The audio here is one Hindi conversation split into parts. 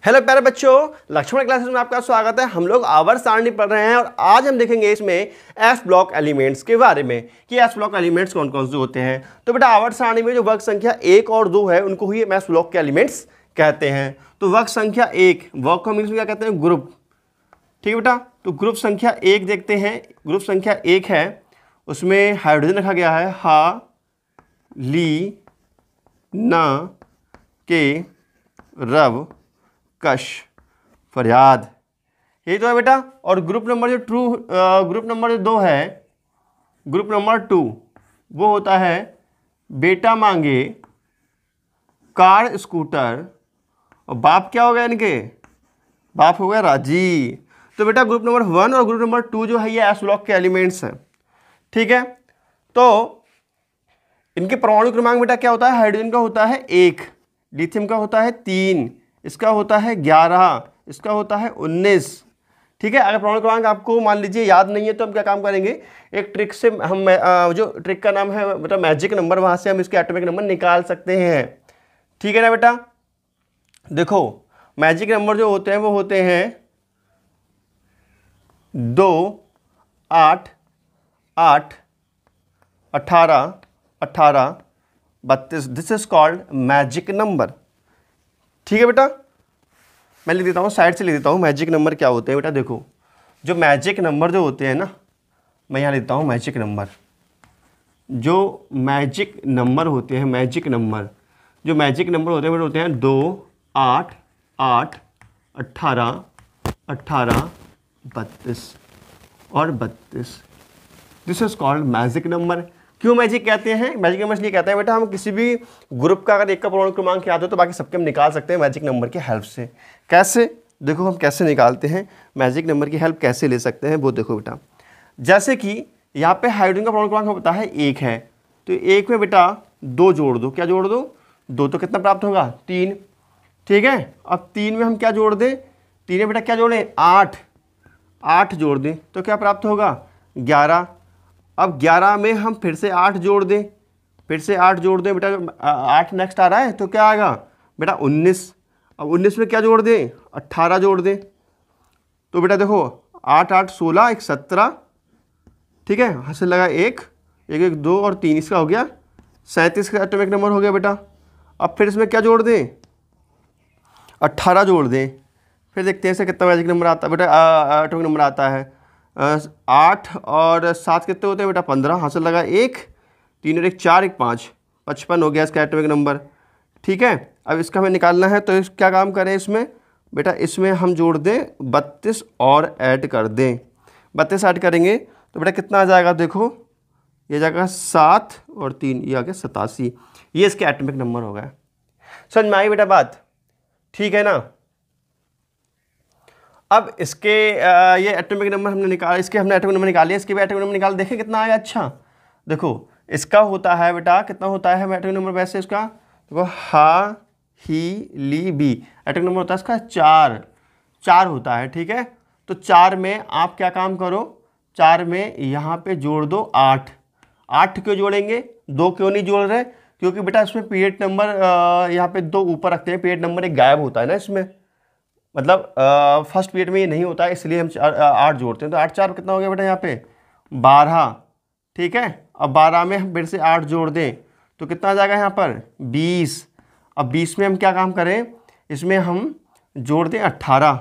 हेलो प्यारे बच्चों, लक्ष्मण क्लासेस में आपका स्वागत है। हम लोग आवर्त सारणी पढ़ रहे हैं और आज हम देखेंगे इसमें एस ब्लॉक एलिमेंट्स के बारे में कि एस ब्लॉक एलिमेंट्स कौन कौन से होते हैं। तो बेटा आवर्त सारणी में जो वर्ग संख्या 1 और 2 है उनको ही एस ब्लॉक के एलिमेंट्स कहते हैं। तो वर्ग संख्या 1, वर्ग को हम इंग्लिश में क्या कहते हैं? ग्रुप। ठीक है बेटा, तो ग्रुप संख्या 1 देखते हैं। ग्रुप संख्या 1 है, उसमें हाइड्रोजन रखा गया है हा, ली, ना, के, रव, कश, फरियाद, यही तो है बेटा। और ग्रुप नंबर जो ग्रुप नंबर जो 2 है, ग्रुप नंबर 2 वो होता है बेटा मांगे, कार, स्कूटर, और बाप क्या हो गया इनके? बाप हो गया राजी। तो बेटा ग्रुप नंबर 1 और ग्रुप नंबर 2 जो है ये एस ब्लॉक के एलिमेंट्स हैं। ठीक है, तो इनके परमाणु क्रमांक बेटा क्या होता है? हाइड्रोजन का होता है 1, लिथियम का होता है 3, इसका होता है 11, इसका होता है 19। ठीक है, अगर परमाणु क्रमांक आपको मान लीजिए याद नहीं है तो हम क्या काम करेंगे, एक ट्रिक से हम जो ट्रिक का नाम है मतलब मैजिक नंबर, वहां से हम इसके एटॉमिक नंबर निकाल सकते हैं। ठीक है ना बेटा, देखो मैजिक नंबर जो होते हैं वो होते हैं 2, 8, 8, 18, 18, 32। This is called magic number. ठीक है बेटा, मैं लिख देता हूँ, साइड से लिख देता हूँ मैजिक नंबर क्या होते हैं। बेटा देखो, जो मैजिक नंबर जो होते हैं ना, मैं यहाँ लिखता हूँ मैजिक नंबर। जो मैजिक नंबर होते हैं, मैजिक नंबर जो मैजिक नंबर होते हैं वो होते हैं 2, 8, 8, 18, 18, 32 और 32। This is called magic number. क्यों मैजिक कहते हैं? मैजिक नंबर इसलिए कहते हैं बेटा, हम किसी भी ग्रुप का अगर एक का परमाणु क्रमांक याद हो तो बाकी सबके हम निकाल सकते हैं मैजिक नंबर की हेल्प से। कैसे? देखो हम कैसे निकालते हैं, मैजिक नंबर की हेल्प कैसे ले सकते हैं वो देखो बेटा। जैसे कि यहाँ पे हाइड्रोजन का परमाणु क्रमांक होता है 1 है, तो 1 में बेटा 2 जोड़ दो। क्या जोड़ दो? 2 तो कितना प्राप्त होगा? 3। ठीक है, अब 3 में हम क्या जोड़ दें? 3 में बेटा क्या जोड़ें? 8। 8 जोड़ दें तो क्या प्राप्त होगा? 11। अब 11 में हम फिर से 8 जोड़ दें, फिर से 8 जोड़ दें बेटा, 8 नेक्स्ट आ रहा है तो क्या आएगा बेटा? 19। अब 19 में क्या जोड़ दें? 18 जोड़ दें। तो बेटा देखो 8, 8, 16, 1, 17। ठीक है, यहाँ से लगा 1, 1, 1, 2 और 3, इसका हो गया 37 का एटॉमिक नंबर हो गया बेटा। अब फिर इसमें क्या जोड़ दें? 18 जोड़ दें। फिर देखते हैं इसे कितना मैजिक नंबर आता है बेटा, एटॉमिक नंबर आता है। 8 और 7 कितने होते हैं बेटा? 15। हासिल लगा 1, 3 और 1, 4, 1, 5, 55 हो गया इसका एटॉमिक नंबर। ठीक है, अब इसका हमें निकालना है तो क्या काम करें इसमें बेटा? इसमें हम जोड़ दें 32 और ऐड कर दें। 32 ऐड करेंगे तो बेटा कितना आ जाएगा? देखो ये जाएगा 7 और 3, ये आ गया 87। ये इसके एटॉमिक नंबर हो गया। समझ में आई बेटा बात? ठीक है ना। अब इसके ये एटॉमिक नंबर हमने निकाला, इसके हमने एटॉमिक नंबर निकाल लिया, इसके भी एटॉमिक नंबर निकाल, देखें कितना आया। अच्छा देखो इसका होता है बेटा, कितना होता है एटॉमिक नंबर वैसे इसका? देखो हा, ही, ली, बी, एटॉमिक नंबर होता है इसका 4। 4 होता है। ठीक है, तो 4 में आप क्या काम करो, 4 में यहाँ पे जोड़ दो 8। 8 क्यों जोड़ेंगे? 2 क्यों नहीं जोड़ रहे? क्योंकि बेटा इसमें पीरियड नंबर यहाँ पे 2 ऊपर रखते हैं, पीरियड नंबर 1 गायब होता है ना इसमें, मतलब फर्स्ट पीरियड में ये नहीं होता है, इसलिए हम 8 जोड़ते हैं। तो 8, 4 कितना हो गया बेटा यहाँ पे? 12। ठीक है, अब 12 में हम फिर से 8 जोड़ दें तो कितना आ जाएगा यहाँ पर? 20। अब 20 में हम क्या काम करें, इसमें हम जोड़ दें 18।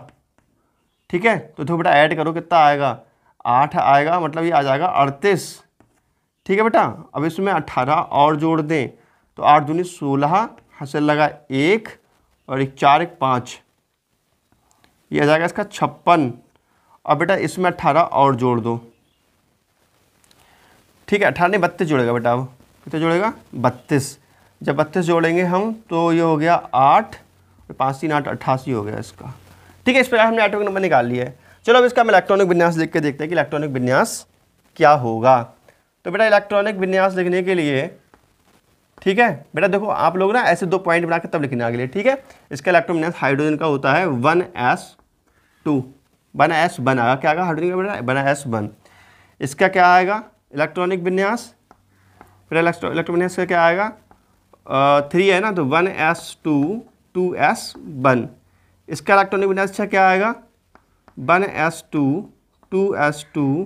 ठीक है, तो बेटा ऐड करो, कितना आएगा? 8 आएगा, मतलब ये आ जाएगा 38। ठीक है बेटा, अब इसमें 18 और जोड़ दें तो 8 दूनी 16, हासिल लगा 1 और 1, 4, 1, 5, ये आ जाएगा इसका 56। अब बेटा इसमें 18 और जोड़ दो। ठीक है, 18 नहीं 32 जोड़ेगा बेटा। अब कितना जोड़ेगा? 32। जब 32 जोड़ेंगे हम तो ये हो गया 8 और 5, 3, 8, 88 हो गया इसका। ठीक है, इस प्रकार हमने एटॉमिक नंबर निकाल लिया है। चलो अब इसका हम इलेक्ट्रॉनिक विन्यास लिख के देखते हैं कि इलेक्ट्रॉनिक विन्यास क्या होगा। तो बेटा इलेक्ट्रॉनिक विन्यास लिखने के लिए, ठीक है बेटा देखो आप लोग ना ऐसे 2 पॉइंट बना के तब लिखने आगे लिए। ठीक है, इसका इलेक्ट्रॉन विन्यास हाइड्रोजन का होता है 1s2, 1s बन आएगा। क्या आएगा हाइड्रोजन का बेटा? 1s1। इसका क्या आएगा इलेक्ट्रॉनिक विन्यास? फिर इलेक्ट्रॉनिक विन्यास का क्या आएगा? 3 है ना, तो 1s2 2s1, इसका इलेक्ट्रॉनिक विन्यास अच्छा क्या आएगा, 1s2 2s2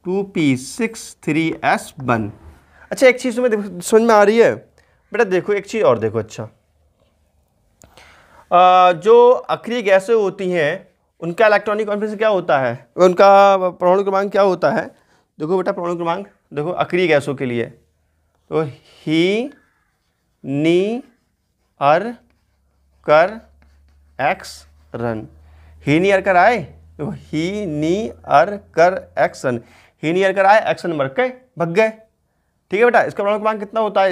2p6 3s1। अच्छा एक चीज़ तुम्हें समझ में आ रही है बेटा, देखो एक चीज़ और देखो। अच्छा जो अक्रिय गैसें होती हैं उनका इलेक्ट्रॉनिक कॉन्फिगरेशन क्या होता है, उनका परमाणु क्रमांक क्या होता है। देखो बेटा परमाणु क्रमांक देखो अक्रिय गैसों के लिए, तो ही नी अर कर एक्स रन। ही नी अर कर आए, तो ही नी अर कर एक्स रन, ही नी अर कर आए एक्स रन मर गए भग गए। ठीक है बेटा, इसका परमाणु क्रमांक कितना होता है,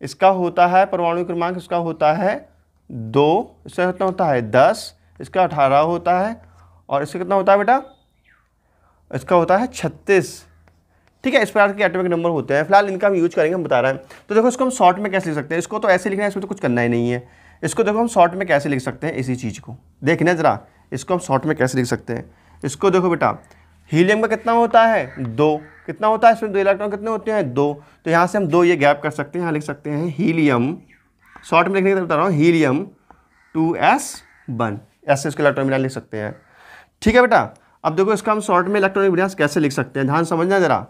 इसका होता है परमाणु क्रमांक, इसका होता है 2, इसका कितना होता है 10, इसका 18 होता है, और इसका कितना होता है बेटा, इसका होता है 36। ठीक है, इस प्रकार के एटॉमिक नंबर होते हैं। फिलहाल इनका हम यूज करेंगे, हम बता रहे हैं। तो देखो इसको हम शॉर्ट में कैसे लिख सकते हैं, इसको तो ऐसे लिखना है, इसमें तो कुछ करना ही नहीं है। इसको देखो हम शॉर्ट में कैसे लिख सकते हैं, इसी चीज़ को देखना जरा, इसको हम शॉर्ट में कैसे लिख सकते हैं। इसको देखो बेटा, हीलियम का कितना होता है 2, कितना होता है इसमें 2 इलेक्ट्रॉन कितने होते हैं 2, तो यहाँ से हम 2 ये गैप कर सकते हैं, यहाँ लिख सकते हैं हीलियम, शॉर्ट में लिखने की बता रहा हूँ, हीलियम 2s1, ऐसे इसका इलेक्ट्रॉनिक विन्यास लिख सकते हैं। ठीक है बेटा, अब देखो इसका हम शॉर्ट में इलेक्ट्रॉनिक विन्यास कैसे लिख सकते हैं, ध्यान समझना जरा।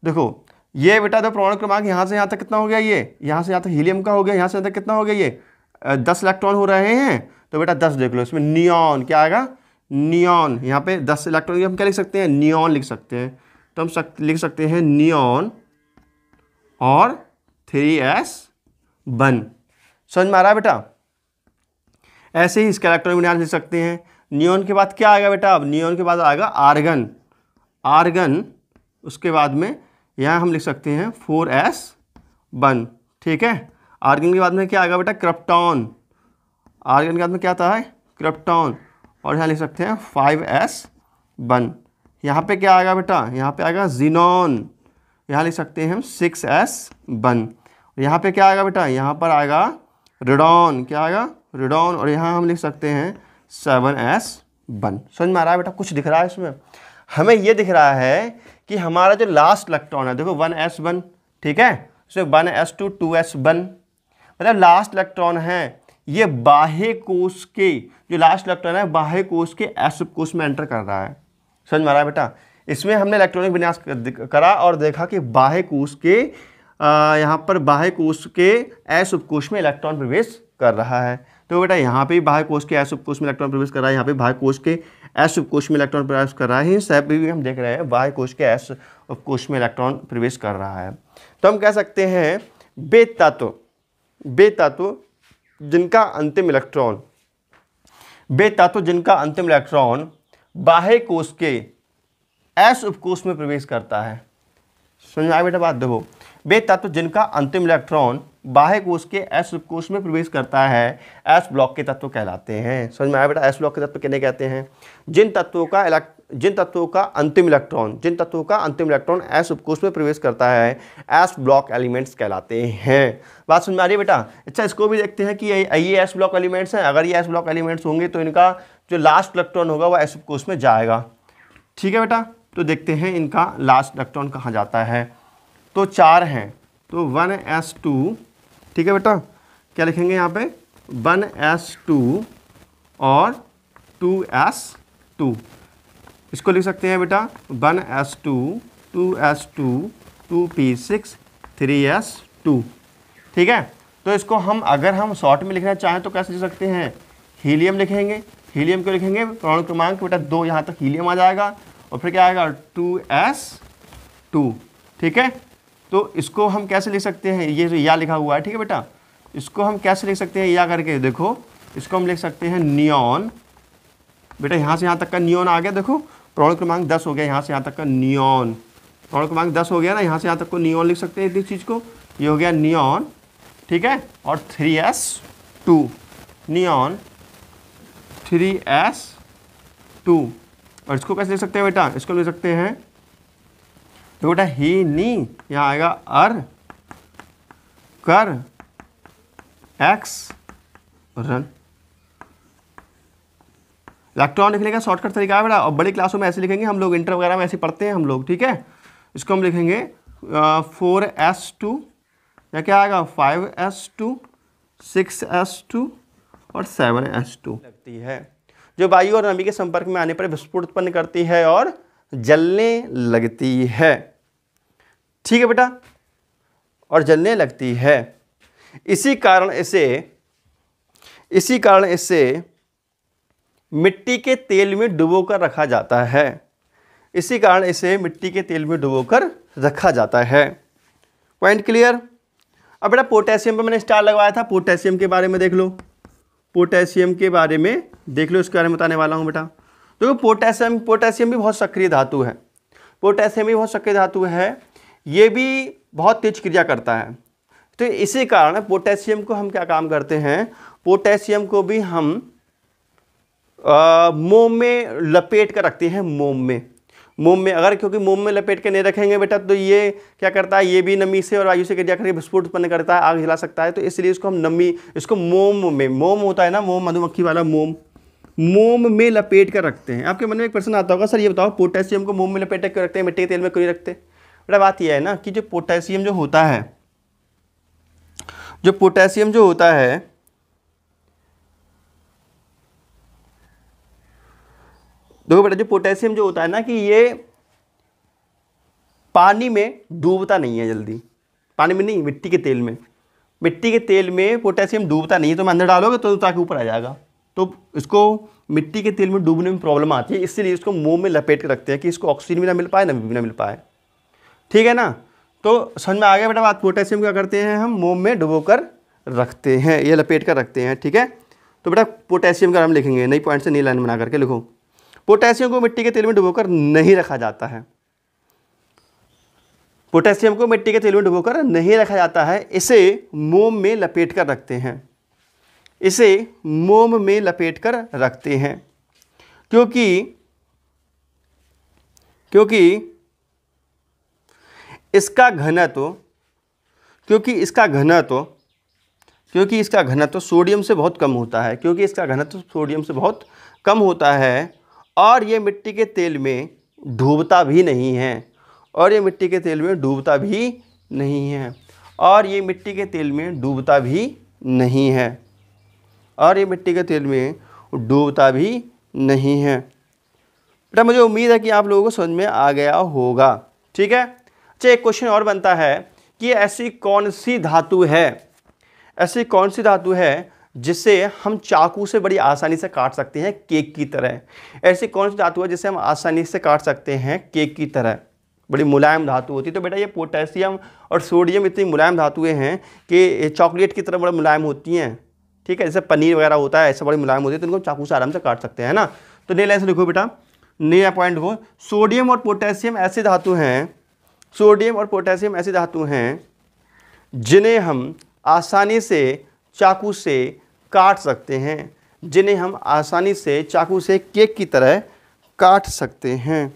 देखो ये बेटा तो परमाणु क्रमांक यहाँ से यहाँ तक कितना हो गया, ये यहाँ से यहाँ तक हीलियम का हो गया, यहाँ से यहाँ तक कितना हो गया, ये 10 इलेक्ट्रॉन हो रहे हैं। तो बेटा 10 देख लो, इसमें नियॉन क्या आएगा, नियॉन, यहाँ पे 10 इलेक्ट्रॉन हम क्या लिख सकते हैं, नियॉन लिख सकते हैं। तो हम लिख सकते हैं नियॉन और 3s1। समझ में आ रहा है बेटा। ऐसे ही इसका इलेक्ट्रॉनिक विन्यास लिख सकते हैं। नियॉन के बाद क्या आएगा बेटा, अब नियॉन के बाद आएगा आर्गन, आर्गन उसके बाद में यहाँ हम लिख सकते हैं 4s1। ठीक है, आर्गन के बाद में क्या आएगा बेटा, क्रिप्टॉन, आर्गन के बाद में क्या आता है, क्रिप्टॉन, और यहाँ लिख सकते हैं 5s1। यहाँ पे क्या आएगा बेटा, यहाँ पे आएगा जीनॉन, यहाँ लिख सकते हैं हम 6s1। यहाँ पे क्या आएगा बेटा, यहाँ पर आएगा रेडॉन, क्या आएगा रेडॉन, और यहाँ हम लिख सकते हैं 7s1। समझ में आ रहा है बेटा, कुछ दिख रहा है इसमें, हमें ये दिख रहा है कि हमारा जो लास्ट इलेक्ट्रॉन है देखो 1s1, ठीक है, इसमें 1s2 2s1, मतलब लास्ट इलेक्ट्रॉन है ये बाह्य कोश के, जो लास्ट इलेक्ट्रॉन है बाह्य कोश के एस उपकोश में एंटर कर रहा है। समझ में आ रहा है बेटा, इसमें हमने इलेक्ट्रॉनिक विन्यास करा और देखा कि बाह्य कोश के यहाँ पर बाह्य कोश के एस उपकोश में इलेक्ट्रॉन प्रवेश कर रहा है। तो बेटा यहाँ पे बाह्य कोश के एस उपकोश में इलेक्ट्रॉन प्रवेश कर रहा है, यहाँ पे बाह्य कोश के एस उपकोश में इलेक्ट्रॉन प्रवेश कर रहा है, सब भी हम देख रहे हैं बाह्य कोश के एस उपकोश में इलेक्ट्रॉन प्रवेश कर रहा है। तो हम कह सकते हैं बेतत्व जिनका अंतिम इलेक्ट्रॉन बाह्य कोश के एस उपकोश में प्रवेश करता है। समझ में आया बेटा बात, देखो बेतत्व जिनका अंतिम इलेक्ट्रॉन बाह्य कोश के एस उपकोश में प्रवेश करता है एस ब्लॉक के तत्व कहलाते हैं। समझ में आया बेटा, एस ब्लॉक के तत्व किन्हें कहते हैं, जिन तत्वों का अंतिम इलेक्ट्रॉन एस उपकोश में प्रवेश करता है एस ब्लॉक एलिमेंट्स कहलाते हैं। बात समझ में आ रही है बेटा। अच्छा इसको भी देखते हैं कि ये एस ब्लॉक एलिमेंट्स हैं, अगर ये एस ब्लॉक एलिमेंट्स होंगे तो इनका जो लास्ट इलेक्ट्रॉन होगा वह एस उपकोश में जाएगा। ठीक है बेटा, तो देखते हैं इनका लास्ट इलेक्ट्रॉन कहाँ जाता है। तो 4 हैं, तो 1s2, ठीक है बेटा, क्या लिखेंगे यहाँ पे 1s2 और 2s2, इसको लिख सकते हैं बेटा 1s2 2s2 2p6 3s2। ठीक है, तो इसको हम अगर हम शॉर्ट में लिखना चाहें तो कैसे लिख सकते हैं, हीलियम लिखेंगे, हीलियम को लिखेंगे परमाणु क्रमांक बेटा 2, यहाँ तक हीलियम आ जाएगा, और फिर क्या आएगा 2s2। ठीक है, तो इसको हम कैसे लिख सकते हैं, ये जो या लिखा हुआ है, ठीक है बेटा, इसको हम कैसे लिख सकते हैं या करके, देखो इसको हम लिख सकते हैं नियॉन, बेटा यहाँ से यहाँ तक का नियॉन आ गया, देखो परमाणु क्रमांक 10 हो गया, यहाँ से यहाँ तक का नियॉन, परमाणु क्रमांक 10 हो गया ना, यहाँ से यहाँ तक को नियॉन लिख सकते हैं इस चीज़ को, ये हो गया नियॉन। ठीक है, और 3s2, नियॉन 3s2, और इसको कैसे लिख सकते हैं बेटा, इसको लिख सकते हैं तो बेटा ही नी, यहाँ आएगा अर कर एक्स रन। इलेक्ट्रॉन लिखने का शॉर्टकट तरीका है बेटा, और बड़ी क्लासों में ऐसे लिखेंगे हम लोग, इंटर वगैरह में ऐसे पढ़ते हैं हम लोग। ठीक है, इसको हम लिखेंगे 4s2, या क्या आएगा 5s2 6s2 और 7s2 लगती है, जो वायु और नमी के संपर्क में आने पर विस्फोट उत्पन्न करती है और जलने लगती है। ठीक है बेटा, और जलने लगती है। इसी कारण इसे मिट्टी के तेल में डुबोकर रखा जाता है। इसी कारण इसे मिट्टी के तेल में डुबोकर रखा जाता है। Point clear. अब बेटा पोटेशियम पे मैंने स्टार लगवाया था, पोटेशियम के बारे में देख लो, पोटेशियम के बारे में देख लो, इसके बारे में बताने वाला हूँ बेटा। तो पोटेशियम भी बहुत सक्रिय धातु है, पोटेशियम भी बहुत सक्रिय धातु है, ये भी बहुत तेज क्रिया करता है। तो इसी कारण पोटेशियम को हम क्या काम करते हैं, पोटेशियम को भी हम मोम में लपेट कर रखते हैं, मोम में अगर, क्योंकि मोम में लपेट के नहीं रखेंगे बेटा तो ये क्या करता है, ये भी नमी से और वायु से क्रिया करके विस्फोट उत्पन्न करता है, आग जला सकता है। तो इसलिए इसको हम इसको मोम होता है ना, मोम मधुमक्खी वाला मोम में लपेट कर रखते हैं। आपके मन में एक प्रश्न आता होगा, सर ये बताओ पोटेशियम को मोम में लपेट कर रखते हैं, मिट्टी के तेल में क्यों नहीं रखते? बेटा बात यह है ना कि जो पोटेशियम जो होता है, देखो बेटा, जो पोटेशियम जो होता है ना कि ये पानी में डूबता नहीं है जल्दी, पानी में नहीं, मिट्टी के तेल में पोटेशियम डूबता नहीं है। तो मैं अंदर डालोगे तो ताकि ऊपर आ जाएगा, तो इसको मिट्टी के तेल में डूबने में प्रॉब्लम आती है, इसलिए इसको मोम में लपेट के रखते हैं कि इसको ऑक्सीजन भी ना मिल पाए, नमी भी ना मिल पाए। ठीक है ना, तो समझ में आ गया बेटा बात। पोटेशियम क्या करते हैं, हम मोम में डुबो कर रखते हैं, ये लपेट कर रखते हैं। ठीक है, तो बेटा पोटेशियम का हम लिखेंगे, नई पॉइंट से नई लाइन बना करके लिखो। पोटेशियम को मिट्टी के तेल में डुबोकर नहीं रखा जाता है, पोटेशियम को मिट्टी के तेल में डुबोकर नहीं रखा जाता है, इसे मोम में लपेट कर रखते हैं, इसे मोम में लपेट कर रखते हैं, क्योंकि इसका घनत्व सोडियम से बहुत कम होता है, और ये मिट्टी के तेल में डूबता भी नहीं है, और ये मिट्टी के तेल में डूबता भी नहीं है, बेटा मुझे उम्मीद है कि आप लोगों को समझ में आ गया होगा। ठीक है, अच्छा एक क्वेश्चन और बनता है कि ऐसी कौन सी धातु है जिसे हम चाकू से बड़ी आसानी से काट सकते हैं, केक की तरह? ऐसी कौन सी धातु है जिसे हम आसानी से काट सकते हैं केक की तरह, बड़ी मुलायम धातु होती है? तो बेटा ये पोटेशियम और सोडियम इतनी मुलायम धातुएं हैं कि चॉकलेट की तरह बड़ा मुलायम होती हैं। ठीक है, जैसे पनीर वगैरह होता है, ऐसे बड़ी मुलायम होती है, तो इनको चाकू से आराम से काट सकते हैं ना। तो नई लाइन से लिखो बेटा, नया पॉइंट को, सोडियम और पोटेशियम ऐसी धातु हैं जिन्हें हम आसानी से चाकू से काट सकते हैं, केक की तरह काट सकते हैं,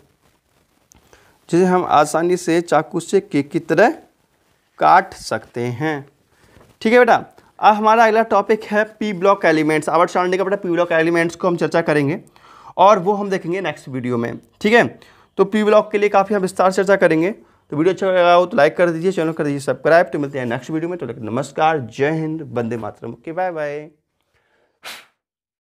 ठीक है बेटा। अब हमारा अगला टॉपिक है पी ब्लॉक एलिमेंट्स। आवर्त सारणी का बेटा पी ब्लॉक एलिमेंट्स को हम चर्चा करेंगे और वो हम देखेंगे नेक्स्ट वीडियो में। ठीक है, तो पी ब्लॉक के लिए काफ़ी हम विस्तार से चर्चा करेंगे। तो वीडियो अच्छा लगा हो तो लाइक कर दीजिए, चैनल कर दीजिए सब्सक्राइब। तो मिलते हैं नेक्स्ट वीडियो में, तो नमस्कार, जय Hind, Vande Mataram, okay, bye bye.